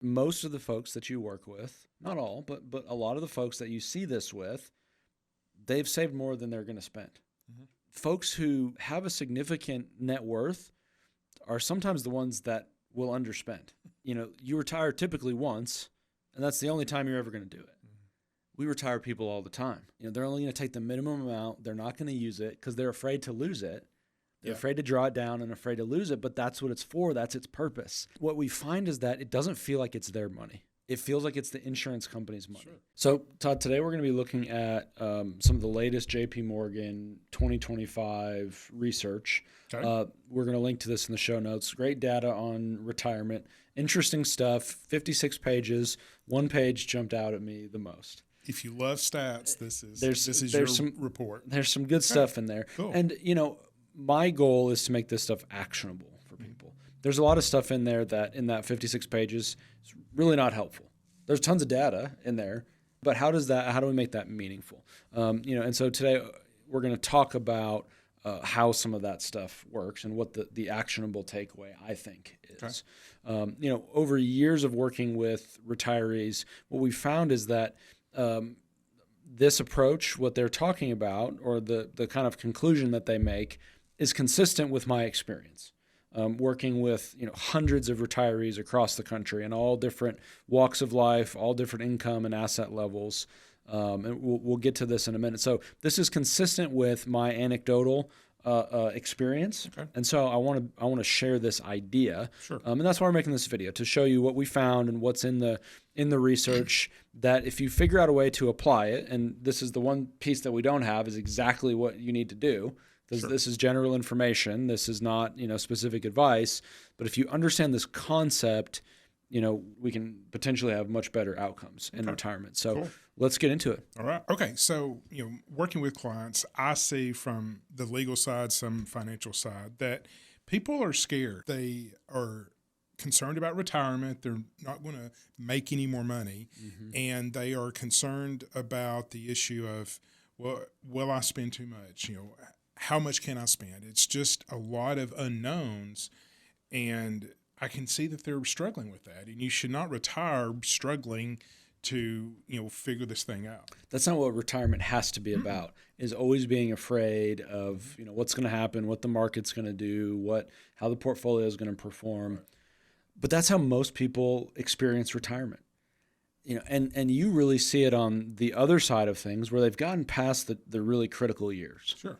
most of the folks that you work with, not all, but a lot of the folks that you see this with, they've saved more than they're going to spend. Mm-hmm. Folks who have a significant net worth are sometimes the ones that will underspend. You retire typically once, and that's the only time you're ever going to do it. Mm-hmm. We retire people all the time. They're only going to take the minimum amount. They're not going to use it because they're afraid to lose it. They're afraid to draw it down and afraid to lose it, but that's what it's for. That's its purpose. What we find is that it doesn't feel like it's their money. It feels like it's the insurance company's money. Sure. So, Todd, today we're going to be looking at some of the latest JP Morgan 2025 research. Okay. We're going to link to this in the show notes. Great data on retirement. Interesting stuff. 56 pages. One page jumped out at me the most. If you love stats, this is your report. There's some good stuff in there. Cool. And, my goal is to make this stuff actionable for people. There's a lot of stuff in there that in that 56 pages is really not helpful. There's tons of data in there, but how do we make that meaningful? And so today we're going to talk about how some of that stuff works and what the actionable takeaway I think is. Okay. Over years of working with retirees, what we found is that this approach, what they're talking about, or the kind of conclusion that they make, is consistent with my experience. Working with hundreds of retirees across the country in all different walks of life, all different income and asset levels, and we'll get to this in a minute. So this is consistent with my anecdotal experience, okay. And so I want to share this idea, sure. And that's why we're making this video, to show you what we found and what's in the research. That if you figure out a way to apply it, and this is the one piece that we don't have, is exactly what you need to do. Sure. This is general information. This is not, specific advice. But if you understand this concept, we can potentially have much better outcomes in retirement. So cool. Let's get into it. All right. Okay. So, working with clients, I see from the legal side, some financial side, that people are scared. They are concerned about retirement. They're not going to make any more money. Mm-hmm. And they are concerned about the issue of, well, will I spend too much? How much can I spend? It's just a lot of unknowns, and I can see that they're struggling with that. And you should not retire struggling to, figure this thing out. That's not what retirement has to be about, is always being afraid of, what's going to happen, what the market's going to do, how the portfolio is going to perform. Right. But that's how most people experience retirement. And you really see it on the other side of things where they've gotten past the really critical years. Sure.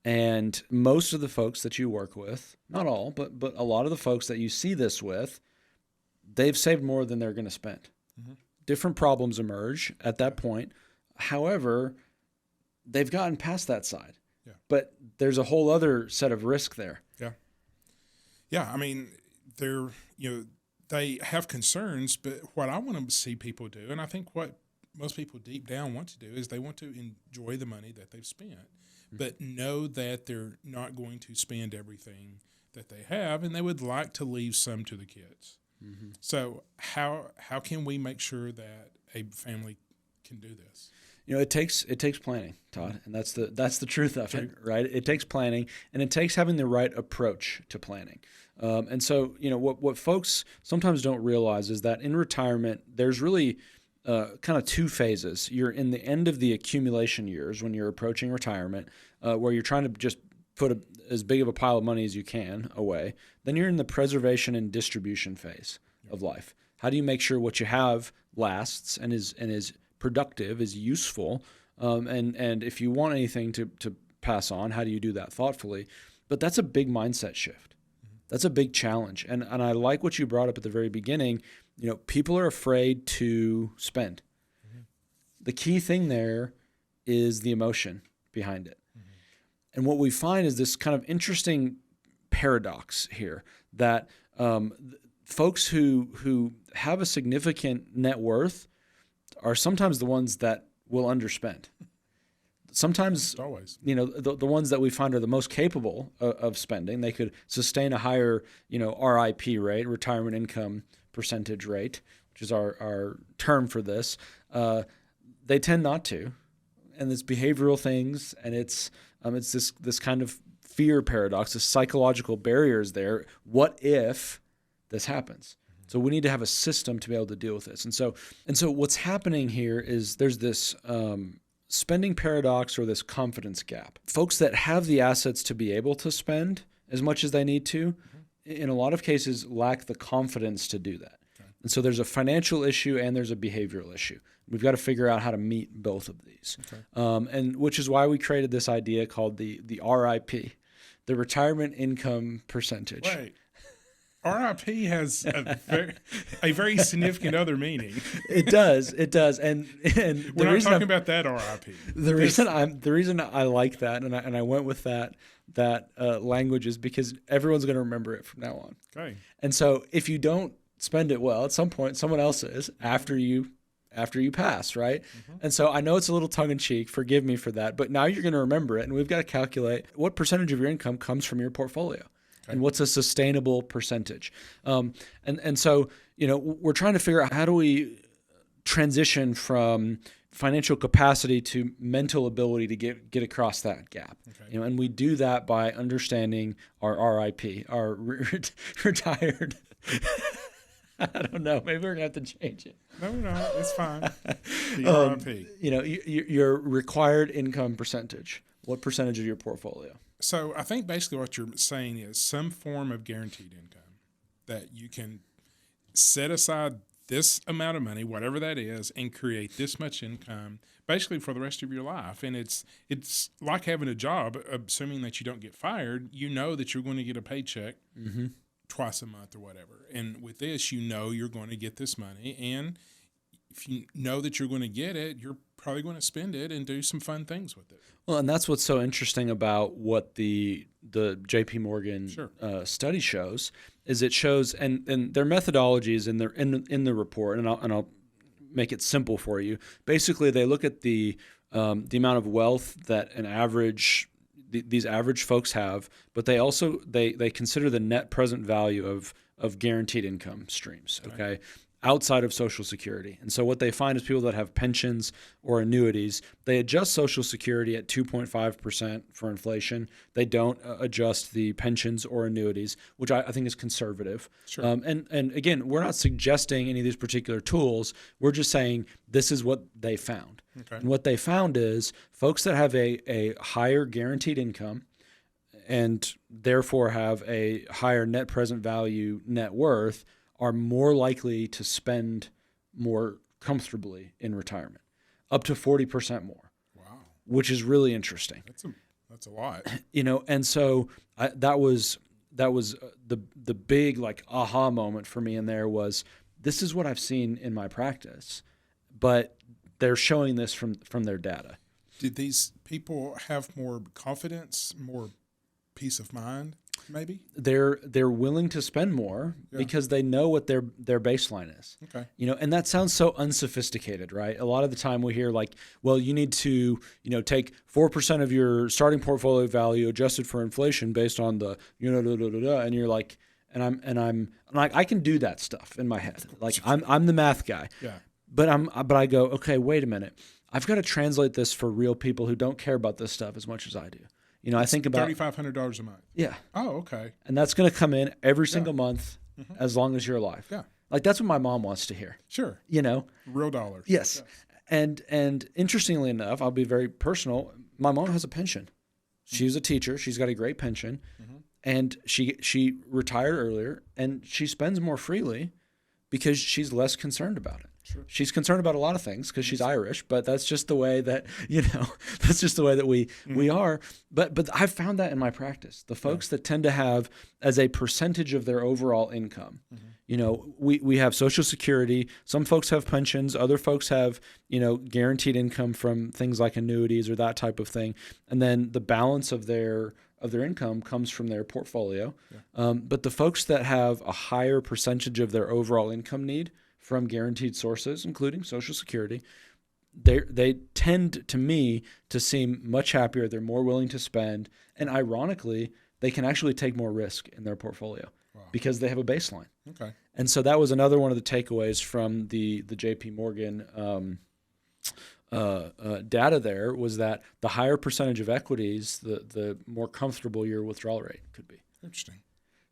And most of the folks that you work with, not all, but a lot of the folks that you see this with, they've saved more than they're going to spend. Mm-hmm. Different problems emerge at that point. However, they've gotten past that side. Yeah. But there's a whole other set of risk there. Yeah. Yeah. I mean, they have concerns, but what I want to see people do, and I think what most people deep down want to do, is they want to enjoy the money that they've spent, but know that they're not going to spend everything that they have, and they would like to leave some to the kids. Mm-hmm. So how can we make sure that a family can do this? It takes planning, Todd, and that's the truth of it, right? It takes planning, and it takes having the right approach to planning. And so, what folks sometimes don't realize is that in retirement, there's really kind of two phases. You're in the end of the accumulation years when you're approaching retirement, where you're trying to just put as big of a pile of money as you can away. Then you're in the preservation and distribution phase of life. How do you make sure what you have lasts and is productive, is useful, and if you want anything to pass on, how do you do that thoughtfully? But that's a big mindset shift. Mm-hmm. That's a big challenge. And I like what you brought up at the very beginning. People are afraid to spend. Mm-hmm. The key thing there is the emotion behind it. Mm-hmm. And what we find is this kind of interesting paradox here, that folks who have a significant net worth are sometimes the ones that will underspend. Sometimes, always, the ones that we find are the most capable of spending. They could sustain a higher, RIP rate, retirement income percentage rate, which is our term for this. They tend not to, and it's behavioral things, and it's this kind of fear paradox, this psychological barriers there. What if this happens? So we need to have a system to be able to deal with this. And so what's happening here is there's this spending paradox or this confidence gap. Folks that have the assets to be able to spend as much as they need to, in a lot of cases, lack the confidence to do that. Okay. And so there's a financial issue and there's a behavioral issue. We've got to figure out how to meet both of these. Okay. And which is why we created this idea called the RIP, the retirement income percentage. Right. RIP has a very significant other meaning. It does, and we're not talking about that RIP. The reason I like that and I went with that language is because everyone's going to remember it from now on. Okay. And so if you don't spend it well, at some point someone else is after you pass, right? Mm-hmm. And so I know it's a little tongue in cheek. Forgive me for that, but now you're going to remember it, and we've got to calculate what percentage of your income comes from your portfolio. Okay. And what's a sustainable percentage? And so, we're trying to figure out how do we transition from financial capacity to mental ability to get across that gap. Okay. And we do that by understanding our RIP, our retired. I don't know. Maybe we're going to have to change it. No, it's fine. The RIP. Your required income percentage. What percentage of your portfolio? So I think basically what you're saying is some form of guaranteed income that you can set aside this amount of money, whatever that is, and create this much income basically for the rest of your life. And it's like having a job, assuming that you don't get fired, that you're going to get a paycheck twice a month or whatever. And with this, you're going to get this money. And if you know that you're going to get it, you're probably going to spend it and do some fun things with it. Well, and that's what's so interesting about what the J.P. Morgan study shows is it shows, and their methodologies in the report, and I'll make it simple for you. Basically, they look at the amount of wealth that these average folks have, but they also they consider the net present value of guaranteed income streams. Okay. Outside of Social Security. And so what they find is people that have pensions or annuities, they adjust Social Security at 2.5% for inflation. They don't adjust the pensions or annuities, which I think is conservative. Sure. And again, we're not suggesting any of these particular tools. We're just saying this is what they found. Okay. And what they found is folks that have a higher guaranteed income and therefore have a higher net present value net worth are more likely to spend more comfortably in retirement, up to 40% more. Wow. Which is really interesting. That's a lot. And so that was the big aha moment for me in there was this is what I've seen in my practice, but they're showing this from their data. Did these people have more confidence, more peace of mind? Maybe they're willing to spend more because they know what their baseline is. Okay. And that sounds so unsophisticated, right? A lot of the time we hear you need to, take 4% of your starting portfolio value adjusted for inflation based on the, and you're like, and I'm like, I can do that stuff in my head. Like I'm the math guy. Yeah. But I go, okay, wait a minute. I've got to translate this for real people who don't care about this stuff as much as I do. I think about $3,500 a month. Yeah. Oh, okay. And that's going to come in every single month as long as you're alive. Yeah. That's what my mom wants to hear. Sure. Real dollars. Yes. And interestingly enough, I'll be very personal. My mom has a pension. She's a teacher. She's got a great pension. And she retired earlier and she spends more freely because she's less concerned about it. Sure. She's concerned about a lot of things because she's Irish, but that's just the way that, that's just the way that we are. But I've found that in my practice. The folks that tend to have as a percentage of their overall income, we have Social Security. Some folks have pensions. Other folks have, guaranteed income from things like annuities or that type of thing. And then the balance of their income comes from their portfolio. Yeah. But the folks that have a higher percentage of their overall income need from guaranteed sources, including Social Security, they tend to me to seem much happier. They're more willing to spend. And ironically, they can actually take more risk in their portfolio because they have a baseline. Okay. And so that was another one of the takeaways from the J.P. Morgan data there was that the higher percentage of equities, the more comfortable your withdrawal rate could be. Interesting.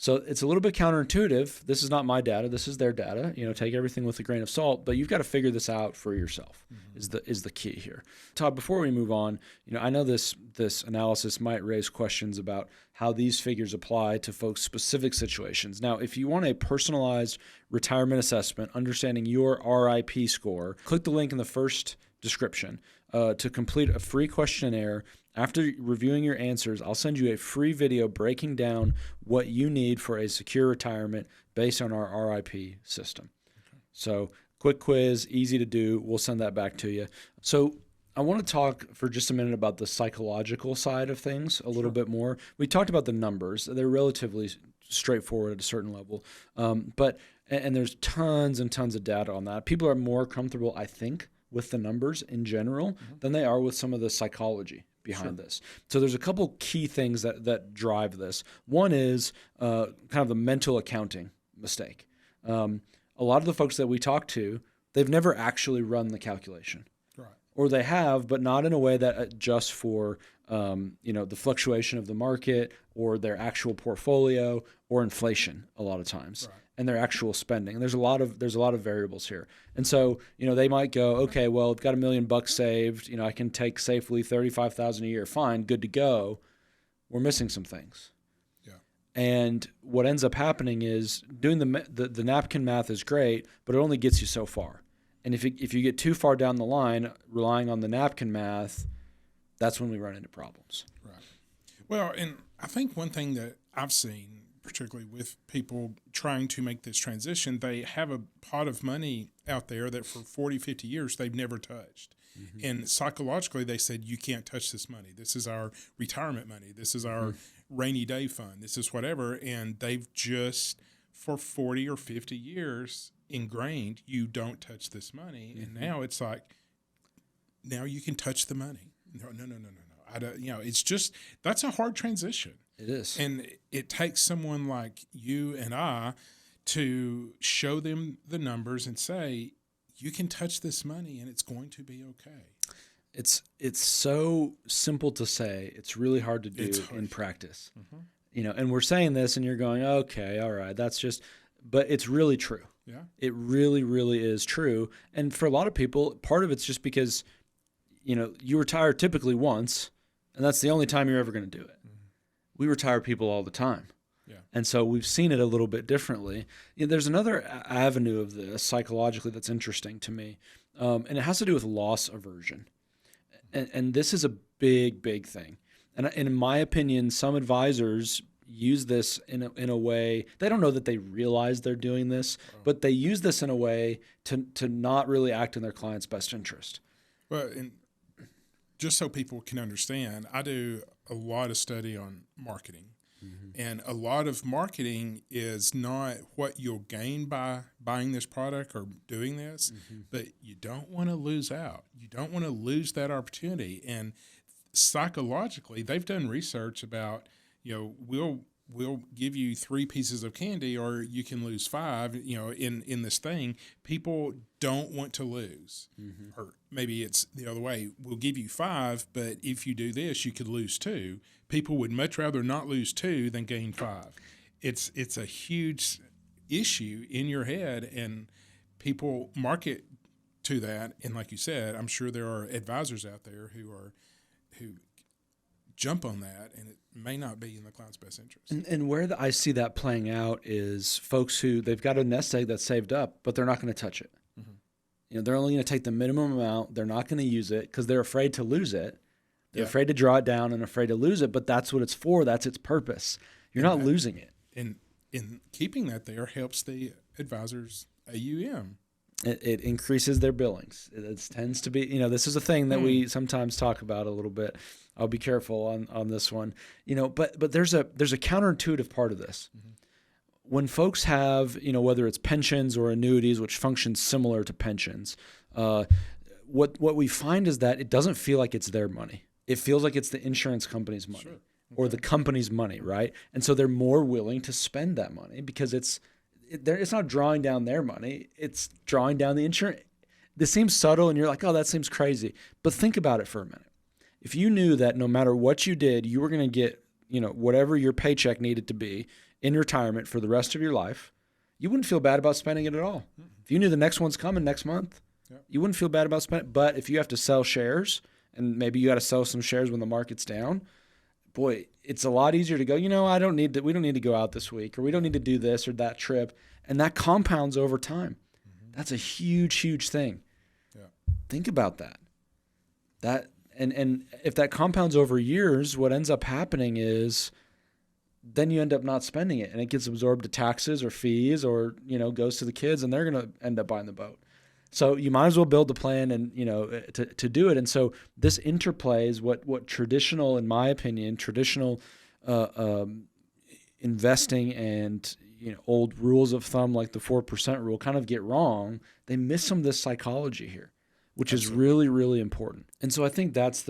So it's a little bit counterintuitive. This is not my data. This is their data. Take everything with a grain of salt, but you've got to figure this out for yourself is the key here. Todd, before we move on, I know this analysis might raise questions about how these figures apply to folks' specific situations. Now, if you want a personalized retirement assessment, understanding your RIP score, click the link in the first description to complete a free questionnaire. After reviewing your answers, I'll send you a free video breaking down what you need for a secure retirement based on our RIP system. Okay. So quick quiz, easy to do. We'll send that back to you. So I want to talk for just a minute about the psychological side of things a little bit more. We talked about the numbers. They're relatively straightforward at a certain level. But there's tons and tons of data on that. People are more comfortable, I think, with the numbers in general than they are with some of the psychology behind this. So there's a couple key things that drive this. One is kind of the mental accounting mistake. A lot of the folks that we talk to, they've never actually run the calculation. Right. Or they have, but not in a way that adjusts for the fluctuation of the market or their actual portfolio or inflation a lot of times. Right. And their actual spending. And there's a lot of variables here. And so, they might go, okay, well, I've got $1 million saved. I can take safely $35,000 a year. Fine, good to go. We're missing some things. Yeah. And what ends up happening is doing the napkin math is great, but it only gets you so far. And if you get too far down the line, relying on the napkin math, that's when we run into problems. Right. Well, and I think one thing that I've seen, particularly with people trying to make this transition, they have a pot of money out there that for 40, 50 years they've never touched. Mm-hmm. And psychologically, they said, you can't touch this money. This is our retirement money. This is our rainy day fund. This is whatever. And they've just, for 40 or 50 years, ingrained, you don't touch this money. Mm-hmm. And now it's like, now you can touch the money. No. I don't, it's just, that's a hard transition. It is. And it takes someone like you and I to show them the numbers and say, you can touch this money and it's going to be okay. It's so simple to say. It's really hard to do in practice. Mm-hmm. And we're saying this and you're going, okay, all right, that's just, but it's really true. Yeah. It really, really is true. And for a lot of people, part of it's just because, you retire typically once and that's the only time you're ever going to do it. We retire people all the time. Yeah. And so we've seen it a little bit differently. There's another avenue of this psychologically that's interesting to me, and it has to do with loss aversion. And this is a big, big thing. And in my opinion, some advisors use this in a way, they don't know that they realize they're doing this, but they use this in a way to not really act in their client's best interest. Well, and just so people can understand, I do a lot of study on marketing. Mm-hmm. And a lot of marketing is not what you'll gain by buying this product or doing this, but you don't want to lose out. You don't want to lose that opportunity. And psychologically, they've done research about, we'll give you 3 pieces of candy or you can lose 5, in this thing. People don't want to lose. Mm-hmm. Or maybe it's the other way. We'll give you 5, but if you do this, you could lose 2. People would much rather not lose 2 than gain 5. It's a huge issue in your head, and people market to that. And like you said, I'm sure there are advisors out there who jump on that, and it may not be in the client's best interest. And where I see that playing out is folks who they've got a nest egg that's saved up, but they're not going to touch it. Mm-hmm. They're only going to take the minimum amount. They're not going to use it because they're afraid to lose it. They're afraid to draw it down and afraid to lose it, but that's what it's for. That's its purpose. You're not losing it. And in keeping that there helps the advisor's AUM. It increases their billings. It tends to be, this is a thing that we sometimes talk about a little bit. I'll be careful on this one, but there's a counterintuitive part of this. Mm-hmm. When folks have, whether it's pensions or annuities, which function similar to pensions, what we find is that it doesn't feel like it's their money. It feels like it's the insurance company's money or the company's money, right? And so they're more willing to spend that money because it's not drawing down their money. It's drawing down the insurance. This seems subtle and you're like, oh, that seems crazy. But think about it for a minute. If you knew that no matter what you did, you were going to get, whatever your paycheck needed to be, in retirement for the rest of your life, you wouldn't feel bad about spending it at all. If you knew the next one's coming next month, you wouldn't feel bad about spending. But if you have to sell shares, and maybe you got to sell some shares when the market's down, boy, it's a lot easier to go, we don't need to go out this week, or we don't need to do this or that trip. And that compounds over time. That's a huge, huge thing. Yeah. Think about that. And if that compounds over years, what ends up happening is then you end up not spending it, and it gets absorbed to taxes or fees, or goes to the kids, and they're going to end up buying the boat. So you might as well build the plan and to do it. And so this interplay is what traditional, in my opinion, investing and old rules of thumb like the 4% rule kind of get wrong. They miss some of this psychology here, which is really, really important. And so I think that's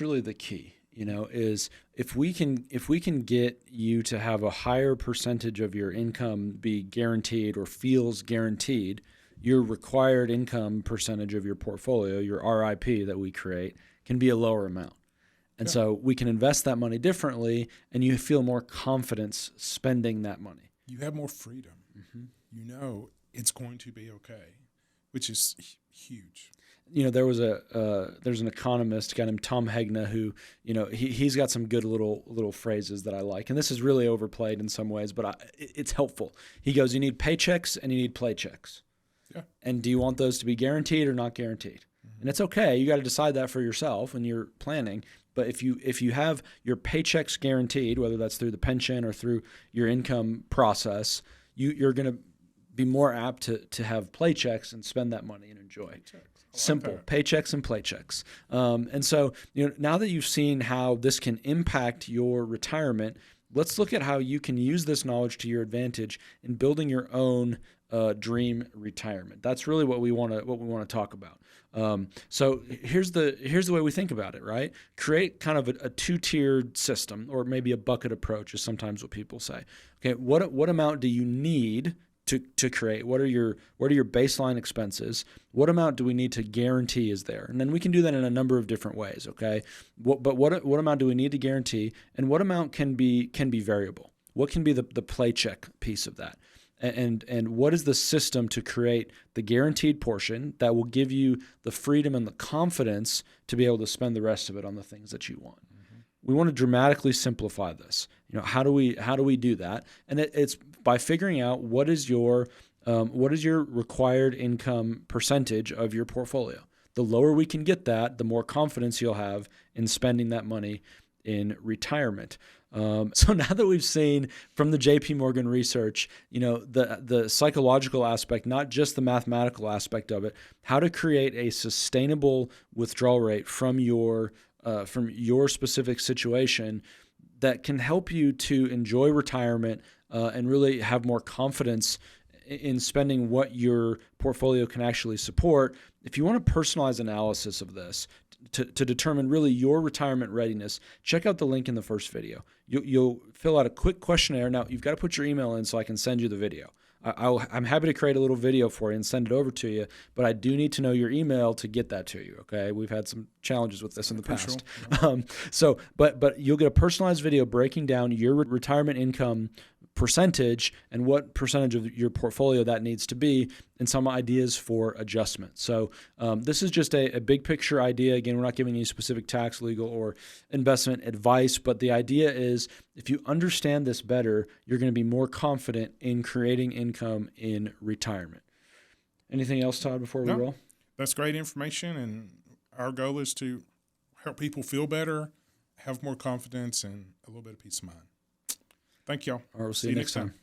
really the key. Is if we can get you to have a higher percentage of your income be guaranteed or feels guaranteed, your required income percentage of your portfolio, your RIP that we create, can be a lower amount. And so we can invest that money differently, and you feel more confidence spending that money. You have more freedom. It's going to be okay, which is huge. There's an economist, a guy named Tom Hegna, who, he's got some good little phrases that I like. And this is really overplayed in some ways, but it's helpful. He goes, you need paychecks and you need playchecks. Yeah. And do you want those to be guaranteed or not guaranteed? And it's okay. You got to decide that for yourself when you're planning. But if you have your paychecks guaranteed, whether that's through the pension or through your income process, you're going to be more apt to have playchecks and spend that money and enjoy. Simple paychecks and playchecks. And so, now that you've seen how this can impact your retirement, let's look at how you can use this knowledge to your advantage in building your own dream retirement. That's really what we want to talk about. So here's the way we think about it, right? Create kind of a two-tiered system, or maybe a bucket approach is sometimes what people say. Okay, what amount do you need to create? What are your baseline expenses? What amount do we need to guarantee is there? And then we can do that in a number of different ways, okay? What amount do we need to guarantee, and what amount can be variable? What can be the playcheck piece of that? And what is the system to create the guaranteed portion that will give you the freedom and the confidence to be able to spend the rest of it on the things that you want? We want to dramatically simplify this. How do we do that? And it's by figuring out what is your required income percentage of your portfolio. The lower we can get that, the more confidence you'll have in spending that money in retirement. So now that we've seen from the JP Morgan research, the psychological aspect, not just the mathematical aspect of it, how to create a sustainable withdrawal rate from your specific situation that can help you to enjoy retirement and really have more confidence in spending what your portfolio can actually support. If you want a personalized analysis of this to determine really your retirement readiness, check out the link in the first video. You'll fill out a quick questionnaire. Now, you've got to put your email in so I can send you the video. I'm happy to create a little video for you and send it over to you, but I do need to know your email to get that to you, okay? We've had some challenges with this in the past. But you'll get a personalized video breaking down your retirement income percentage and what percentage of your portfolio that needs to be, and some ideas for adjustment. So this is just a big picture idea. Again, we're not giving you specific tax, legal, or investment advice, but the idea is if you understand this better, you're going to be more confident in creating income in retirement. Anything else, Todd, before we roll? That's great information, and our goal is to help people feel better, have more confidence, and a little bit of peace of mind. Thank y'all. All right, we'll see you next time.